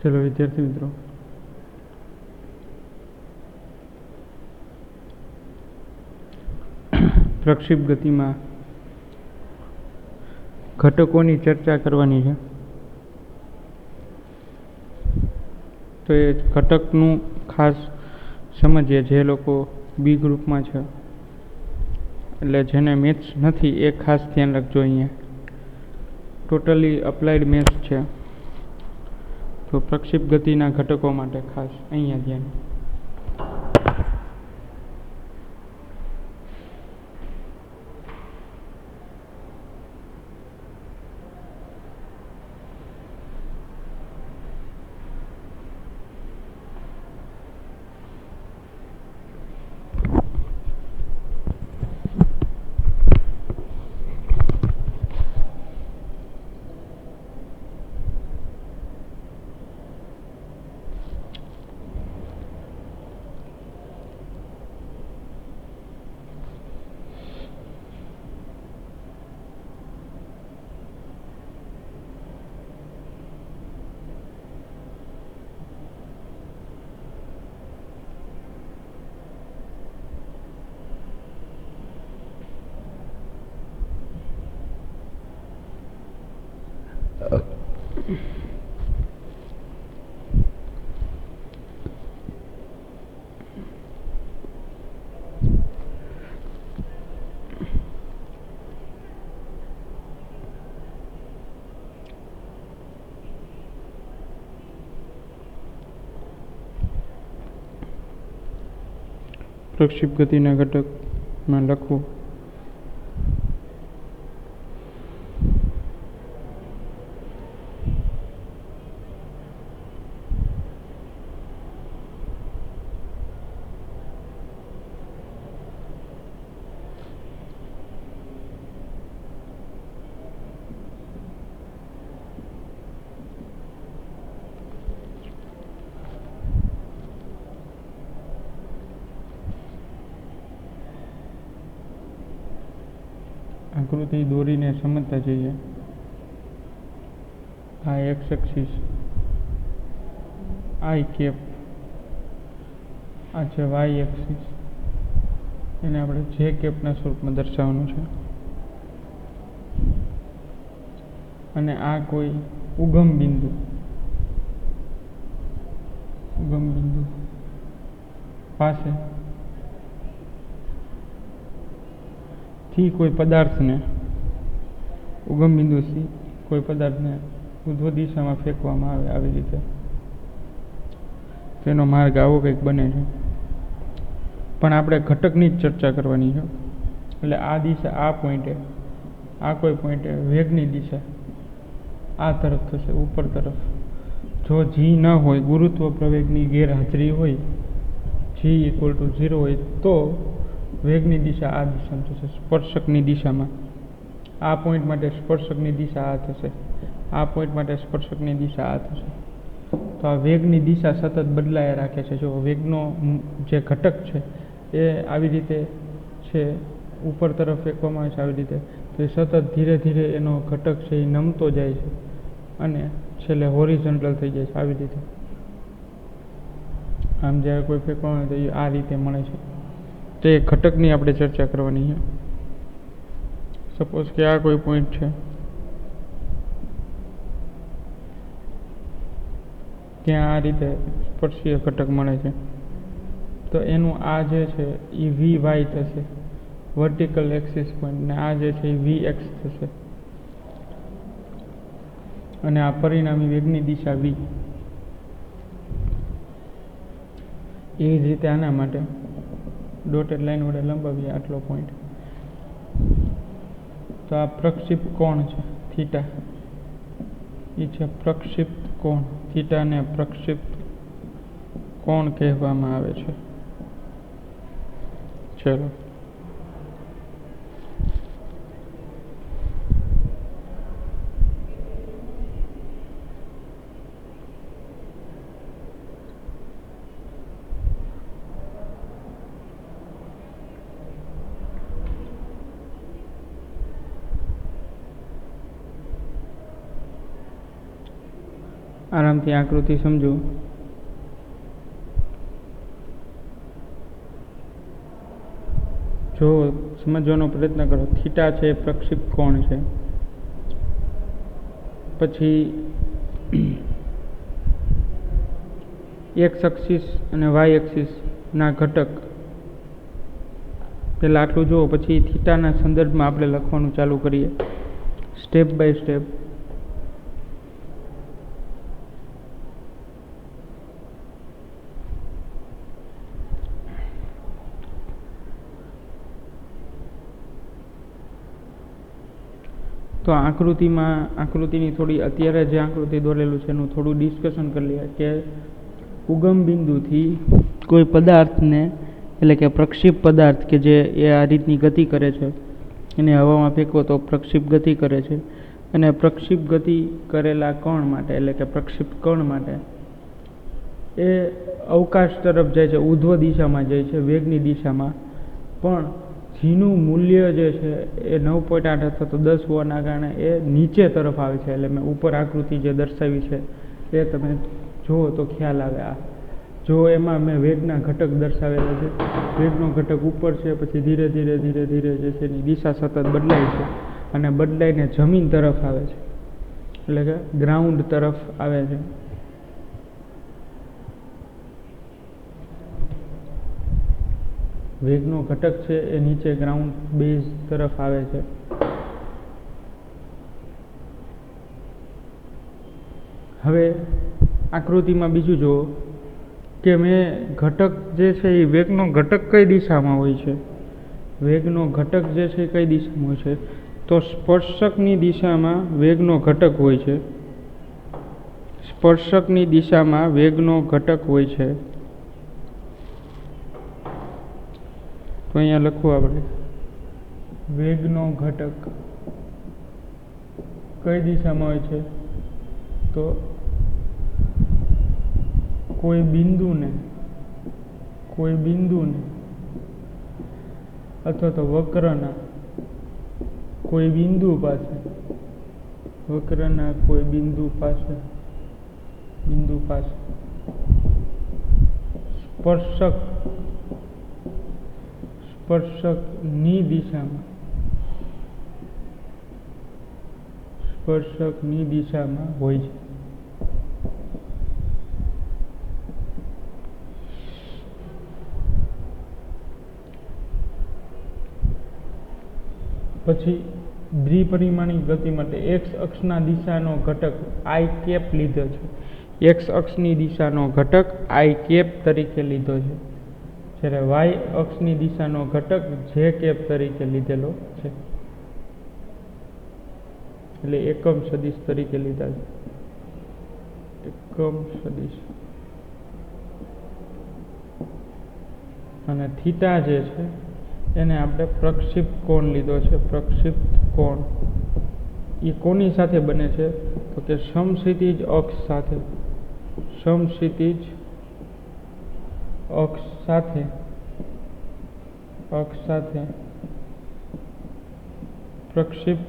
चलो विद्यार्थी मित्रों, प्रक्षेप गति में घटकों की चर्चा करवानी है। तो ये घटकनु खास समझिए, जे लोको बी ग्रुप में है એટલે જેને મેથ્સ નથી એ ખાસ ધ્યાન રાખજો। અહીંયા ટોટલી અપ્લાઇડ મેથ્સ છે, તો પ્રક્ષેપ ગતિના ઘટકો માટે ખાસ અહીંયા ધ્યાન। प्रक्षेप गतिना घटक में लखो आकृति दोरी ने समझता जाइए। आ एक्स एक्सिस आई कैप आ वाय एक्सिस એને આપણે જે કેપના સ્વરૂપમાં દર્શાવવાનું છે અને આ કોઈ ઉગમ બિંદુ પાસે થી કોઈ પદાર્થને ઉગમ બિંદુથી કોઈ પદાર્થને ઉધ્વ દિશામાં ફેંકવામાં આવે, આવી રીતે તેનો માર્ગ આવો કંઈક બને છે। પણ આપણે ઘટકની જ ચર્ચા કરવાની છે, એટલે આ દિશા આ પોઈન્ટે, આ કોઈ પોઈન્ટે વેગની દિશા આ તરફ થશે, ઉપર તરફ। જો જી ન હોય, ગુરુત્વ પ્રવેગની ગેરહાજરી હોય, જી = 0 હોય, તો વેગની દિશા આ દિશામાં થશે, સ્પર્શકની દિશામાં। આ પોઈન્ટ માટે સ્પર્શકની દિશા આ થશે, આ પોઈન્ટ માટે સ્પર્શકની દિશા આ થશે। તો આ વેગની દિશા સતત બદલાયા રાખે છે। જો વેગનો જે ઘટક છે એ આવી રીતે છે, ઉપર તરફ ફેંકવામાં આવે છે આવી રીતે, તો એ સતત ધીરે ધીરે એનો ઘટક છે એ નમતો જાય છે અને છેલ્લે હોરિઝોન્ટલ થઈ જાય છે, આવી રીતે। આમ જ્યારે કોઈ ફેંકવામાં આવે તો એ આ રીતે મળે છે। તો એ ઘટકની આપણે ચર્ચા કરવાની છે। સપોઝ કે આ કોઈ પોઈન્ટ છે, ત્યાં આ રીતે સ્પર્શીય ઘટક મળે છે, તો એનું આ જે છે એ વી વાય થશે, વર્ટિકલ એક્સિસ પોઈન્ટ, ને આ જે છે એ વી એક્સ થશે, અને આ પરિણામી વેગની દિશા વી। એવી જ રીતે આના માટે ડોટેડ લાઈન વડે લંબાવીએ આટલો પોઈન્ટ, તો આ પ્રક્ષેપ કોણ છે થીટા, એ છે પ્રક્ષેપ કોણ। થીટાને પ્રક્ષેપ કોણ કહેવામાં આવે છે। ચલો આરામથી આકૃતિ સમજો. જો સમજવાનો પ્રયત્ન કરો. થીટા છે પ્રક્ષેપ કોણ છે. પછી એક્સ એક્સિસ અને વાય એક્સિસના ઘટક પહેલાં આટલું જુઓ, પછી થીટાના સંદર્ભમાં આપણે લખવાનું ચાલુ કરીએ સ્ટેપ બાય સ્ટેપ. તો આકૃતિની થોડી અત્યારે જે આકૃતિ દોરેલું છે એનું થોડું ડિસ્કશન કરી લઈએ કે ઉગમ બિંદુથી કોઈ પદાર્થને, એટલે કે પ્રક્ષેપ પદાર્થ કે જે એ આ રીતની ગતિ કરે છે, એને હવામાં ફેંકો તો પ્રક્ષેપ ગતિ કરે છે. અને પ્રક્ષેપ ગતિ કરેલા કણ માટે, એટલે કે પ્રક્ષેપ કણ માટે એ અવકાશ તરફ જાય છે, ઉધ્વ દિશામાં જાય છે, વેગની દિશામાં. પણ જીનું મૂલ્ય જે છે એ 9.8 અથવા તો 10 હોવાના કારણે એ નીચે તરફ આવે છે. એટલે મેં ઉપર આકૃતિ જે દર્શાવી છે એ તમે જુઓ તો ખ્યાલ આવે. આ જો એમાં મેં વેગના ઘટક દર્શાવેલા છે. વેગનો ઘટક ઉપર છે, પછી ધીરે ધીરે ધીરે ધીરે જે છે એની દિશા સતત બદલાય છે અને બદલાઈને જમીન તરફ આવે છે, એટલે કે ગ્રાઉન્ડ તરફ આવે છે. વેગનો ઘટક છે એ નીચે ગ્રાઉન્ડ બેઝ તરફ આવે છે. હવે આકૃતિમાં બીજું જુઓ કે મેં ઘટક જે છે એ વેગનો ઘટક કઈ દિશામાં હોય છે. વેગનો ઘટક જે છે કઈ દિશામાં હોય છે, તો સ્પર્શકની દિશામાં વેગનો ઘટક હોય છે. સ્પર્શકની દિશામાં વેગનો ઘટક હોય છે. તો અહીંયા લખવું આપણે વેગનો ઘટક કઈ દિશામાં હોય છે, તો કોઈ બિંદુને અથવા તો વક્રના કોઈ બિંદુ પાસે સ્પર્શકની દિશામાં હોય છે. પછી દ્વિપરિમાણિક ગતિ માટે એક્સ અક્ષના દિશાનો ઘટક આઈ કેપ લીધો છે. એક્સ અક્ષની દિશાનો ઘટક આઈ કેપ તરીકે લીધો છે, જ્યારે વાય અક્ષની દિશાનો ઘટક જે કેપ તરીકે લીધેલો છે, એટલે એકમ સદિશ તરીકે લીધા છે. એકમ સદિશ. અને થીટા જે છે એને આપણે પ્રક્ષેપ કોણ લીધો છે. પ્રક્ષેપ કોણ એ કોની સાથે બને છે, તો કે સમક્ષિતિજ અક્ષ સાથે. સમક્ષિતિજ અક્ષ સાથે પ્રક્ષેપ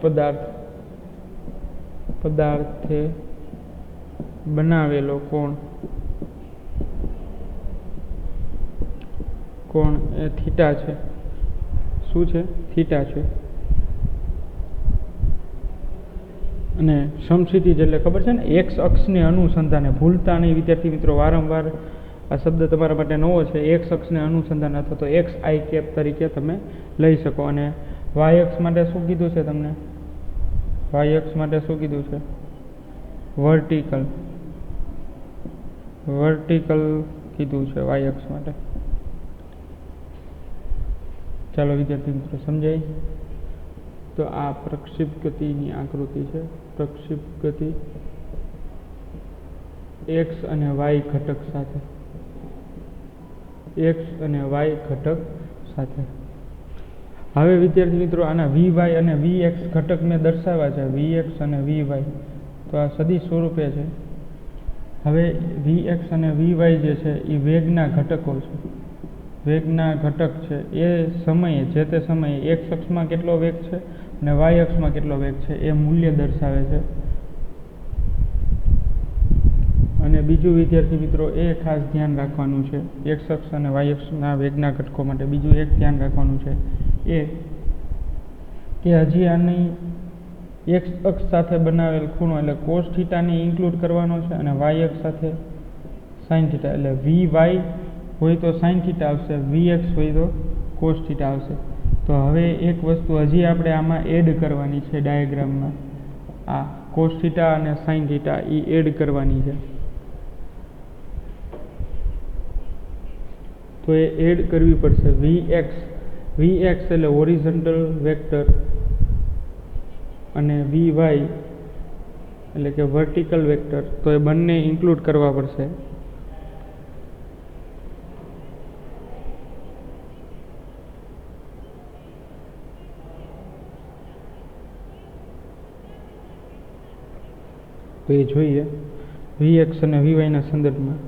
પદાર્થે બનાવેલો કોણ એ થીટા છે. શું છે? થીટા છે. અને સમક્ષિતિજ એટલે ખબર છે ને, એક્સ અક્ષને અનુસંધાને. ભૂલતા નહીં વિદ્યાર્થી મિત્રો, વારંવાર આ શબ્દ તમારા માટે નવો છે. એક્સ અક્ષને અનુસંધાન અથવા તો એક્સ આઈ કેપ તરીકે તમે લઈ શકો. અને વાય અક્ષ માટે શું કીધું છે તમને? વાય અક્ષ માટે શું કીધું છે? વર્ટિકલ કીધું છે વાય અક્ષ માટે. ચાલો વિદ્યાર્થી મિત્રો સમજાય. તો આ પ્રક્ષેપ ગતિની આકૃતિ છે. પ્રક્ષેપ ગતિ એક્સ અને વાય ઘટક સાથે. હવે વિદ્યાર્થી મિત્રો આના વી વાય અને વી એક્સ ઘટક મેં દર્શાવ્યા છે. વી એક્સ અને વી વાય તો આ સદિશ સ્વરૂપે છે. હવે વી એક્સ અને વી વાય જે છે એ વેગના ઘટકો છે. વેગના ઘટક છે. એ સમયે, જે તે સમયે એક્સ અક્ષમાં કેટલો વેગ છે અને વાય અક્ષમાં કેટલો વેગ છે એ મૂલ્ય દર્શાવે છે. અને બીજું વિદ્યાર્થી મિત્રો એ ખાસ ધ્યાન રાખવાનું છે એક્સ અક્ષ અને વાય અક્ષના વેગના ઘટકો માટે બીજું એક ધ્યાન રાખવાનું છે એ કે હજી આની એક્સ અક્ષ સાથે બનાવેલ ખૂણો એટલે કોસ થીટાને ઇન્ક્લુડ કરવાનો છે અને વાય અક્ષ સાથે સાઇન થીટા એટલે વી વાય હોય તો સાઇન થીટા આવશે, વી એક્સ હોય તો કોસ થીટા આવશે. તો હવે એક વસ્તુ હજી આપણે આમાં એડ કરવાની છે ડાયાગ્રામમાં, આ કોસ થીટા અને સાઇન થીટા એ એડ કરવાની છે. તો એ એડ કરવી પડશે. વી એક્સ એટલે હોરિઝોન્ટલ વેક્ટર અને વી વાય એટલે કે વર્ટિકલ વેક્ટર, તો એ બંને ઇન્ક્લુડ કરવા પડશે. તો એ જોઈએ વી એક્સ અને વી વાયના સંદર્ભમાં.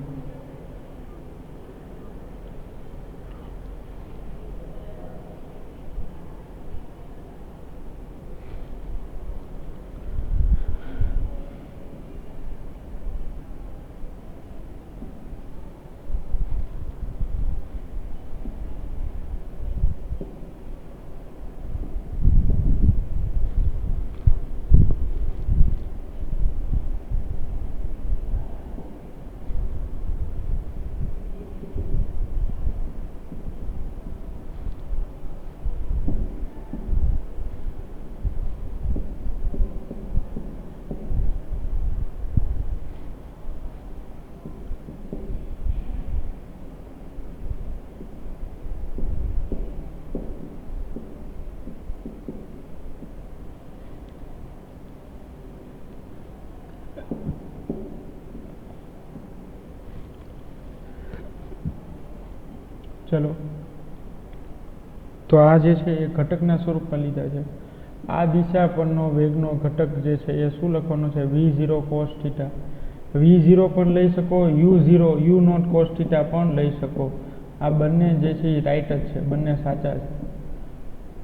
ચલો, તો આ જે છે એ ઘટકના સ્વરૂપમાં લીધા છે. આ દિશા પરનો વેગનો ઘટક જે છે એ શું લખવાનો છે? v0 cos theta. v0 પણ લઈ શકો, u નોટ cos થીટા પણ લઈ શકો. આ બંને જે છે એ રાઈટ જ છે, બંને સાચા છે.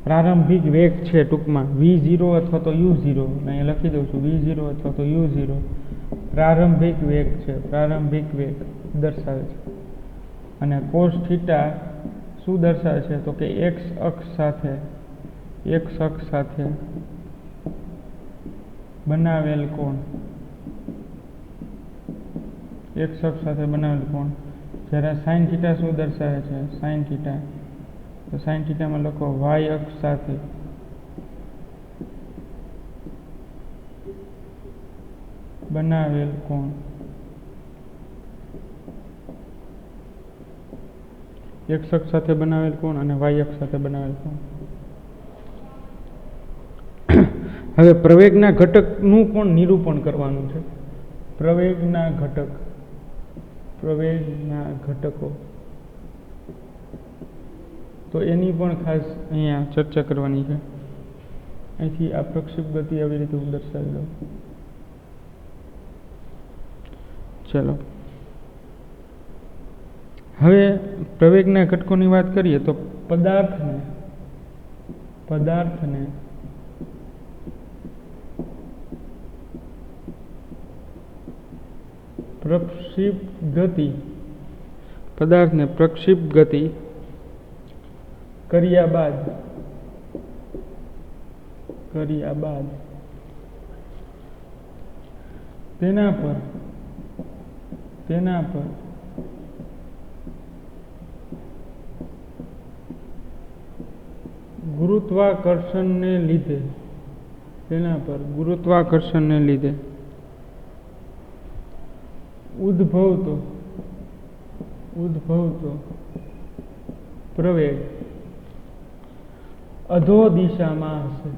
પ્રારંભિક વેગ છે ટૂંકમાં v0 અથવા તો u0, અહીં લખી દઉં છું v0 અથવા તો u0 પ્રારંભિક વેગ છે, પ્રારંભિક વેગ દર્શાવે છે. અને કોસ થીટા શું દર્શાવે છે? તો કે એક્સ અક્ષ સાથે બનાવેલ કોણ, એક્સ અક્ષ સાથે બનાવેલ કોણ. જ્યારે સાઇન થીટા શું દર્શાવે છે? સાઇન થીટા, તો સાઇન થીટામાં લખો વાય અક્ષ સાથે બનાવેલ કોણ. એક્સ અક્ષ સાથે બનાવેલ કોણ અને વાય અક્ષ સાથે બનાવેલ કોણ. હવે પ્રવેગના ઘટકનું પણ નિરૂપણ કરવાનું છે. પ્રવેગના ઘટકો, તો એની પણ ખાસ અહીંયા ચર્ચા કરવાની છે. અહીંથી આ પ્રક્ષેપ ગતિ આવી રીતે હું દર્શાવી દઉં. ચલો, હવે પ્રવેગના ઘટકોની વાત કરીએ તો પદાર્થને પ્રક્ષેપ ગતિ કર્યા બાદ તેના પર ગુરુત્વાકર્ષણને લીધે ઉદ્ભવતો પ્રવેગ અધો દિશામાં હશે.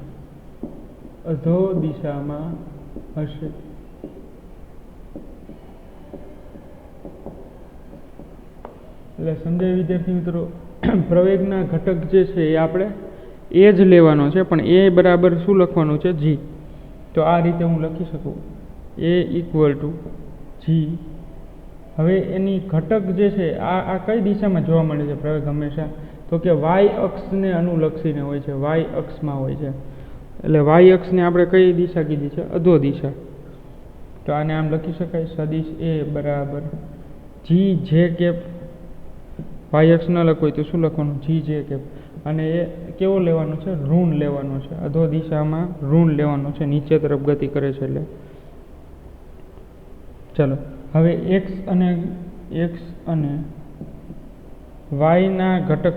એટલે સમજાય વિદ્યાર્થી મિત્રો? પ્રવેગના ઘટક જે છે એ આપણે એ જ લેવાનો છે, પણ એ બરાબર શું લખવાનું છે? જી. તો આ રીતે હું લખી શકું a = g. હવે એની ઘટક જે છે આ કઈ દિશામાં જોવા મળે છે પ્રવેગ હંમેશા? તો કે વાય અક્ષને અનુલક્ષીને હોય છે, વાય અક્ષમાં હોય છે. એટલે વાય અક્ષને આપણે કઈ દિશા કીધી છે? અધો દિશા. તો આને આમ લખી શકાય, સદિશ એ બરાબર જી જે કેપ, વાય અક્ષ ન લખવું હોય તો શું લખવાનું, જી જે કેપ. અને એ કેવો લેવાનો છે, ઋણ લેવાનો છે, અધો દિશામાં ઋણ લેવાનો છે, નીચે તરફ ગતિ કરે છે એટલે. ચલો હવે એક્સ અને વાયના ઘટક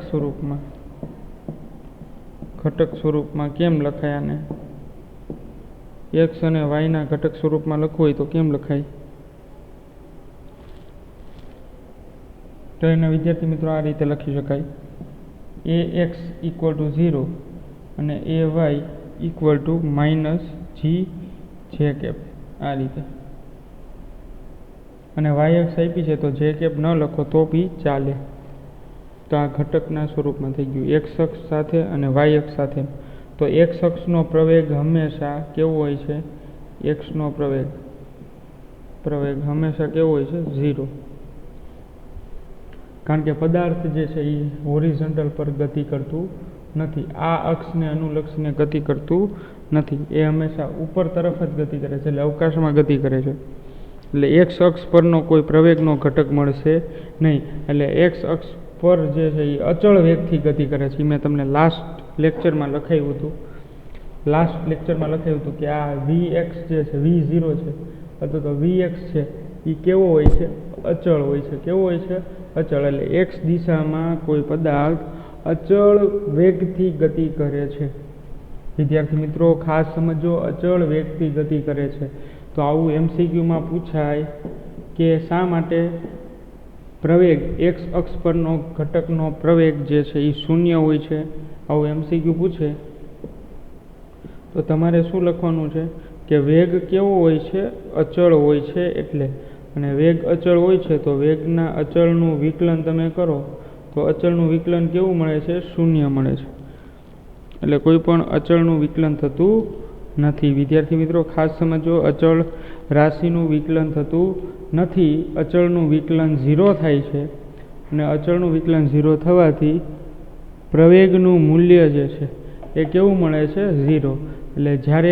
સ્વરૂપમાં કેમ લખાય આને, એક્સ અને વાયના ઘટક સ્વરૂપમાં લખવું હોય તો કેમ લખાય? તો એના વિદ્યાર્થી મિત્રો આ રીતે લખી શકાય, એ એક્સ ઇક્વલ ટુ 0 અને A Y equal to minus G J cap, આ રીતે. અને વાય અક્ષ આપી છે તો જે કેપ ન લખો તો બી ચાલે. તો આ ઘટકના સ્વરૂપમાં થઈ ગયું એક્સ અક્ષ સાથે અને વાય અક્ષ સાથે. તો એક્સ અક્ષનો પ્રવેગ હંમેશા કેવો હોય છે, એક્સનો પ્રવેગ હંમેશા કેવો હોય છે, 0. કારણ કે પદાર્થ જે છે એ હોરિઝોન્ટલ પર ગતિ કરતું નથી, આ અક્ષને અનુલક્ષીને ગતિ કરતું નથી, એ હંમેશા ઉપર તરફ જ ગતિ કરે છે, એટલે અવકાશમાં ગતિ કરે છે. એટલે એક્સ અક્ષ પરનો કોઈ પ્રવેગનો ઘટક મળશે નહીં. એટલે એક્સ અક્ષ પર જે છે એ અચળ વેગથી ગતિ કરે છે. મેં તમને લાસ્ટ લેક્ચરમાં લખાવ્યું હતું કે આ વી એક્સ જે છે, V0 છે અથવા તો વી એક્સ છે એ કેવો હોય છે, અચળ હોય છે. કેવો હોય છે, અચળ. એટલે એક્સ દિશામાં કોઈ પદાર્થ અચળ વેગથી ગતિ કરે છે. વિદ્યાર્થી મિત્રો ખાસ સમજો, અચળ વેગથી ગતિ કરે છે. તો આવું MCQમાં પૂછાય કે શા માટે પ્રવેગ એક્સ અક્ષ પરનો ઘટકનો પ્રવેગ જે છે એ શૂન્ય હોય છે, આવું MCQ પૂછે તો તમારે શું લખવાનું છે કે વેગ કેવો હોય છે, અચળ હોય છે. એટલે અને વેગ અચળ હોય છે તો વેગના અચળનું વિકલન તમે કરો તો અચળનું વિકલન કેવું મળે છે, શૂન્ય મળે છે. એટલે કોઈ પણ અચળનું વિકલન થતું નથી. વિદ્યાર્થી મિત્રો ખાસ સમજો, અચળ રાશિનું વિકલન થતું નથી, અચળનું વિકલન 0 થાય છે. અને અચળનું વિકલન 0 થવાથી પ્રવેગનું મૂલ્ય જે છે એ કેવું મળે છે, 0. એટલે જ્યારે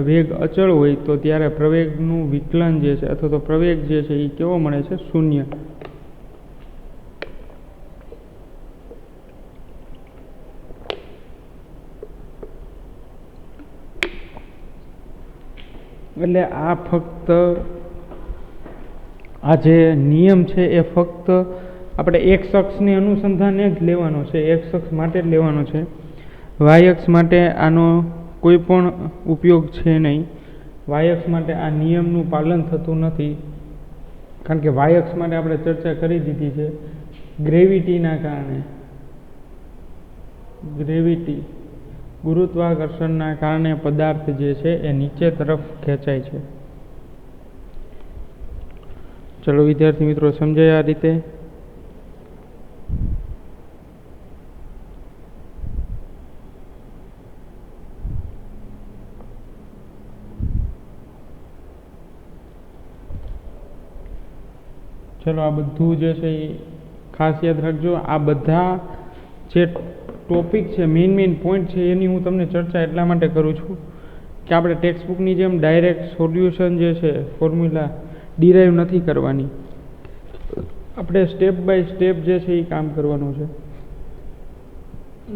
વેગ અચળ હોય તો ત્યારે પ્રવેગનું વિકલન જે છે અથવા તો પ્રવેગ જે છે એ કેવો મળે છે, 0. એટલે આ ફક્ત આ જે નિયમ છે એ ફક્ત આપણે એક્સ અક્ષની અનુસંધાને જ લેવાનો છે, એક્સ અક્ષ માટે જ લેવાનો છે. વાય અક્ષ માટે આનો કોઈ પણ ઉપયોગ છે નહીં. વાય અક્ષ માટે આ નિયમનું પાલન થતું નથી, કારણ કે વાય અક્ષ માટે આપણે ચર્ચા કરી દીધી છે. ગ્રેવિટીના કારણે, ગુરુત્વાકર્ષણના કારણે પદાર્થ જે છે એ નીચે તરફ ખેંચાય છે. ચલો વિદ્યાર્થી મિત્રો, સમજાય આ રીતે? ચલો આ બધું જે છે એ ખાસ યાદ રાખજો. આ બધા જે ટોપિક છે, મેઇન પોઈન્ટ છે, એની હું તમને ચર્ચા એટલા માટે કરું છું કે આપણે ટેક્સ્ટ બુકની જેમ ડાયરેક્ટ સોલ્યુશન જે છે, ફોર્મ્યુલા ડિરાઈવ નથી કરવાની. આપણે સ્ટેપ બાય સ્ટેપ જે છે એ કામ કરવાનું છે.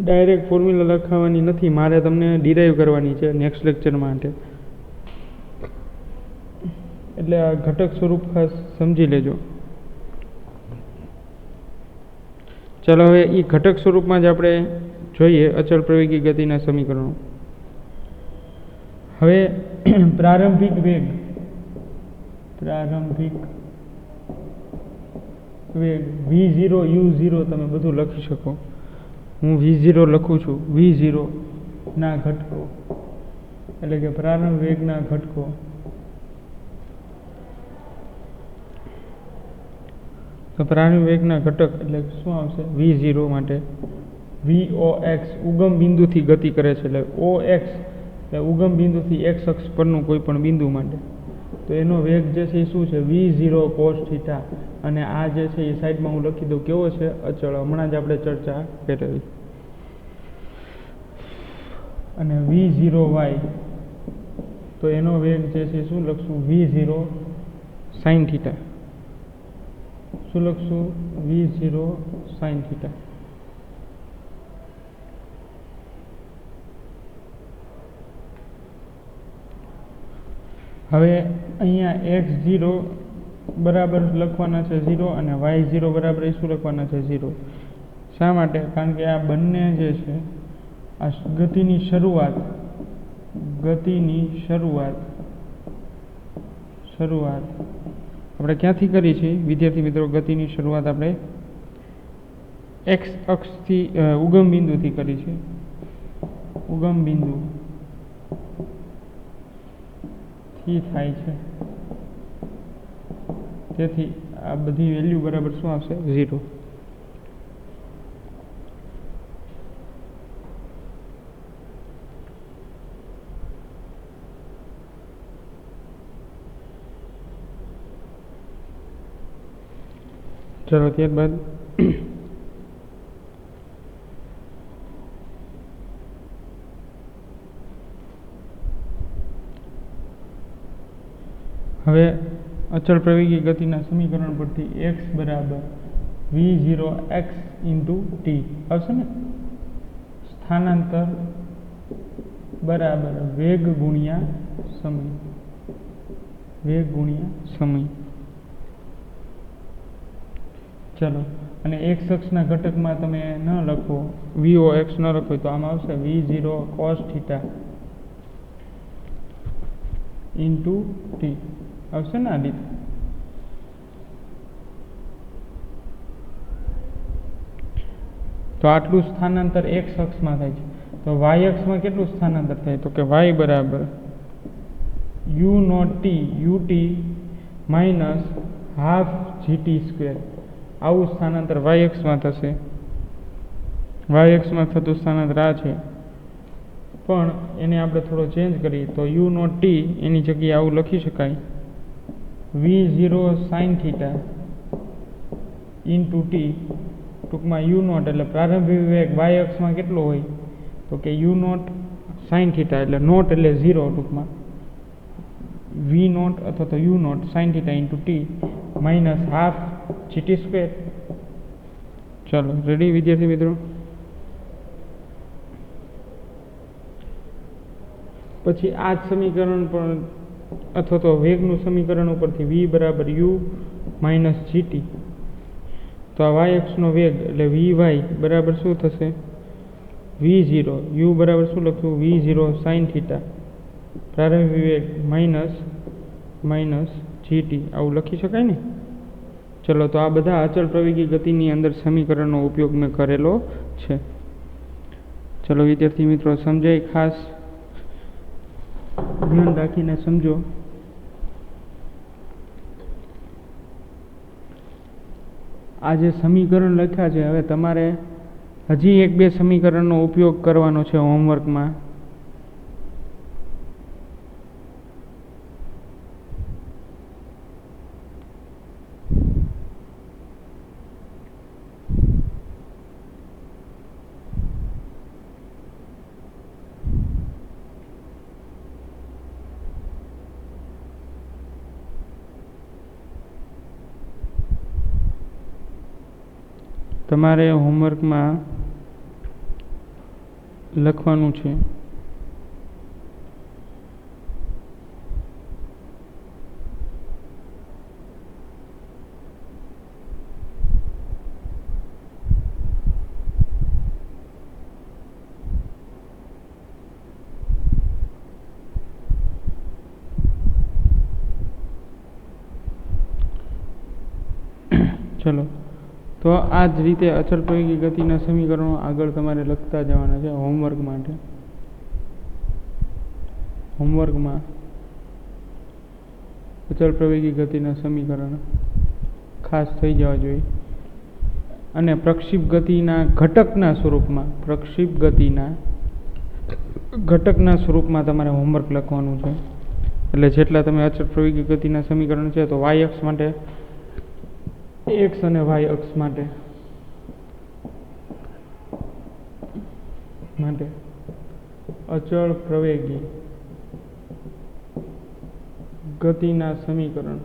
ડાયરેક્ટ ફોર્મ્યુલા લખાવવાની નથી, મારે તમને ડિરાઈવ કરવાની છે નેક્સ્ટ લેક્ચર માટે. એટલે આ ઘટક સ્વરૂપ ખાસ સમજી લેજો. ચાલો હવે એ ઘટક સ્વરૂપમાં જ આપણે જોઈએ અચળ પ્રવેગી ગતિના સમીકરણો. હવે પ્રારંભિક વેગ V0 U0 તમે બધું લખી શકો. હું V0 લખું છું. V0 ના ઘટકો એટલે કે પ્રારંભ વેગના ઘટકો તો પ્રારંભ વેગના ઘટક એટલે શું આવશે, V0 માટે VOX ઉગમ બિંદુથી ગતિ કરે છે. એટલે OX એટલે ઉગમ બિંદુથી X અક્ષ પરનું કોઈ પણ બિંદુ માટે. તો એનો વેગ જે છે એ શું છે, V0 cos θ. અને આ જે છે એ સાઈડમાં હું લખી દઉં, કેવો છે, અચળ. હમણાં જ આપણે ચર્ચા કરેલી. અને V0y તો એનો વેગ જે છે શું લખશું v0 sin θ. શું લખશું v0 sin θ. હવે અહીંયા x0 બરાબર લખવાના છે 0 અને y0 બરાબર શું લખવાના છે 0. શા માટે? કારણ કે આ બંને જે છે આ ગતિની શરૂઆત આપણે ક્યાંથી કરી છે વિદ્યાર્થી મિત્રો? ગતિની શરૂઆત આપણે x અક્ષથી ઉગમ બિંદુથી કરી છે. ઉગમ બિંદુ થી થાય છે. તેથી આ બધી વેલ્યુ બરાબર શું આવશે 0. ચલો ત્યારબાદ હવે અચળ પ્રવેગી ગતિના સમીકરણ પરથી x બરાબર v0x × t આવશે ને? સ્થાનાંતર બરાબર વેગ ગુણ્યા સમય. ચલો, અને x અક્ષના ઘટકમાં તમે ન લખો vox ન લખો તો આમાં આવશે v0 cos θ × t આવશે ને આદિત્ય? તો આટલું સ્થાનાંતર x અક્ષમાં થાય છે. તો y અક્ષમાં કેટલું સ્થાનાંતર થાય? તો કે y બરાબર u0 t ut minus half gt square. આવું સ્થાનાંતર y અક્ષમાં થશે. y અક્ષમાં થતું સ્થાનાંતર આ છે, પણ એને આપણે થોડો ચેન્જ કરીએ તો u0 t એની જગ્યાએ આવું લખી શકાય v0 sin θ × t. ટૂંકમાં u0 એટલે પ્રારંભિક વેગ y અક્ષમાં કેટલો હોય? તો કે u0 sin θ એટલે નોટ એટલે 0, ટૂંકમાં v0 અથવા તો u0 sin θ × t minus half gt square. ચાલો રેડી વિદ્યાર્થી મિત્રો? પછી આ જ સમીકરણ પણ અથવા તો વેગનું સમીકરણ ઉપરથી v બરાબર u માઇનસ gt. તો આ y અક્ષનો વેગ એટલે vy બરાબર શું થશે? v0 u બરાબર શું લખશું? v0 sin θ પ્રારંભિક વેગ માઇનસ gt આવું લખી શકાય ને? ચલો, તો આ બધા અચળ પ્રવેગી ગતિની અંદર સમીકરણનો ઉપયોગ મેં કરેલો છે. ચલો વિદ્યાર્થી મિત્રો, સમજાય? ખાસ ધ્યાન રાખીને સમજો. આ જે સમીકરણ લખ્યા છે, હવે તમારે હજી 1-2 સમીકરણનો ઉપયોગ કરવાનો છે હોમવર્કમાં. તમારે હોમવર્કમાં લખવાનું છે ચલો, તો આ જ રીતે અચળ પ્રવેગી ગતિના સમીકરણો આગળ તમારે લખતા જવાના છે હોમવર્ક માટે. હોમવર્કમાં અચળ પ્રવેગી ગતિના સમીકરણ ખાસ થઈ જવા જોઈએ. અને પ્રક્ષિપ્ત ગતિના ઘટકના સ્વરૂપમાં તમારે હોમવર્ક લખવાનું છે. એટલે જેટલા તમે અચળ પ્રવેગી ગતિના સમીકરણ છે, તો y અક્ષ માટે x અને y અક્ષ માટે અચળ પ્રવેગી ગતિના સમીકરણ,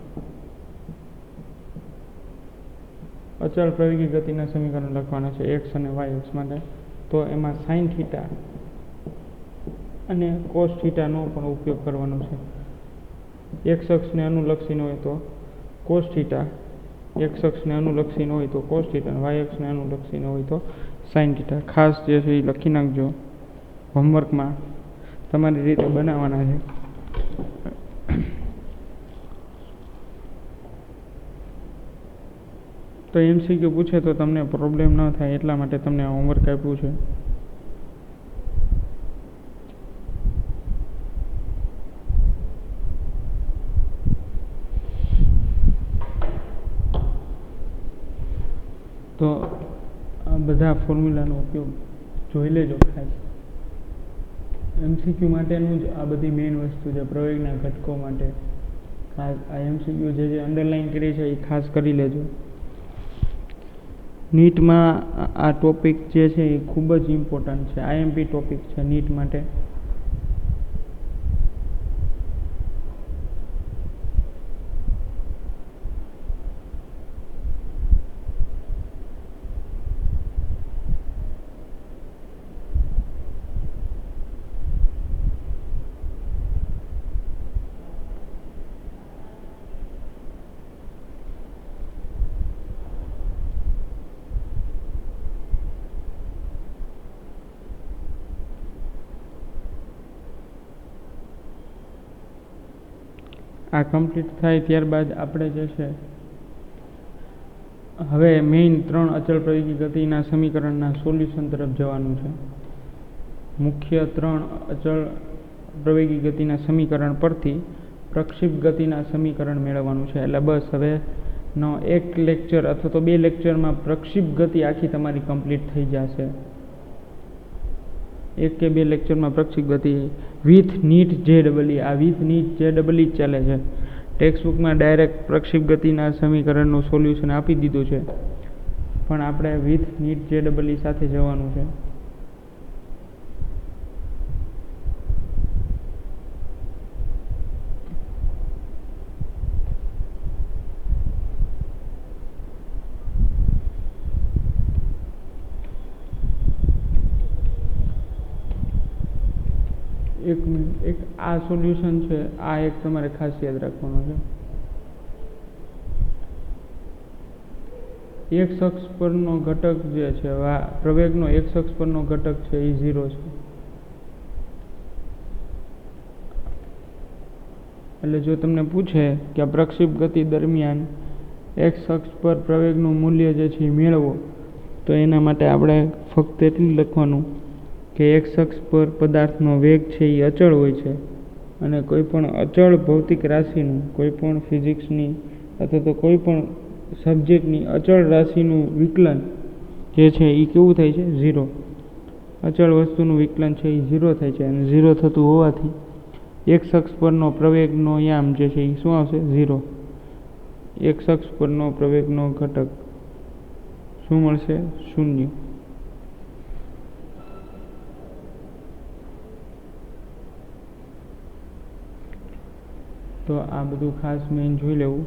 અચળ પ્રવેગી ગતિના સમીકરણ લખવાના છે x અને y અક્ષ માટે. તો એમાં sin થીટા અને cos થીટાનો પણ ઉપયોગ કરવાનો છે. x અક્ષને અનુલક્ષીને હોય તો cos થીટા, x અક્ષને અનુલક્ષીને હોય તો cos થીટા અને y અક્ષને અનુલક્ષીને હોય તો sin થીટા. ખાસ જે છે એ લખી નાખજો, હોમવર્કમાં તમારી રીતે બનાવવાના છે. તો MCQ પૂછે તો તમને પ્રોબ્લેમ ન થાય એટલા માટે તમને હોમવર્ક આપ્યું છે. તો આ બધા ફોર્મ્યુલાનો ઉપયોગ જોઈ લેજો ખાસ. MCQ માટેનું જ આ બધી મેઇન વસ્તુ છે, પ્રવેગના ઘટકો માટે ખાસ આ MCQ જે અંડરલાઈન કરી છે એ ખાસ કરી લેજો. નીટમાં આ ટોપિક જે છે એ ખૂબ જ ઇમ્પોર્ટન્ટ છે, IMP ટોપિક છે નીટ માટે. આ કમ્પ્લીટ થાય ત્યારબાદ આપણે જે છે હવે મેઇન 3 અચળ પ્રવેગી ગતિના સમીકરણના સોલ્યુશન તરફ જવાનું છે. મુખ્ય 3 અચળ પ્રવેગી ગતિના સમીકરણ પરથી પ્રક્ષિપ્ત ગતિના સમીકરણ મેળવવાનું છે. એટલે બસ હવે નો એક લેક્ચર અથવા તો 2 લેક્ચરમાં પ્રક્ષિપ્ત ગતિ આખી તમારી કમ્પ્લીટ થઈ જશે. 1 કે 2 લેક્ચરમાં પ્રક્ષિપ્ત ગતિ વિથ નીટ JEE. આ વિથ નીટ JEE જ ચાલે છે. ટેક્સ્ટબુકમાં ડાયરેક્ટ પ્રક્ષિપ્ત ગતિના સમીકરણનું સોલ્યુશન આપી દીધું છે, પણ આપણે વિથ નીટ JEE સાથે જવાનું છે. એક મિનિટ, એક આ સોલ્યુશન છે, આ એક તમારે ખાસ યાદ રાખવાનો છે. x અક્ષ પરનો ઘટક જે છે, પ્રવેગનો x અક્ષ પરનો ઘટક છે એ 0 છે. એટલે જો તમને પૂછે કે આ પ્રક્ષિપ્ત ગતિ દરમિયાન x અક્ષ પર પ્રવેગનું મૂલ્ય જે છે એ મેળવો, તો એના માટે આપણે ફક્ત એટલું લખવાનું કે x અક્ષ પર પદાર્થનો વેગ છે એ અચળ હોય છે, અને કોઈ પણ અચળ ભૌતિક રાશિનું, કોઈ પણ ફિઝિક્સની અથવા તો કોઈ પણ સબ્જેક્ટની અચળ રાશિનું વિકલન જે છે એ કેવું થાય છે? 0. અચળ વસ્તુનું વિકલન છે એ 0 થાય છે, અને 0 થતું હોવાથી x અક્ષ પરનો પ્રવેગનો યામ જે છે એ શું આવશે? 0. x અક્ષ પરનો પ્રવેગનો ઘટક શું મળશે? 0. તો આ બધું ખાસ મેઇન જોઈ લેવું.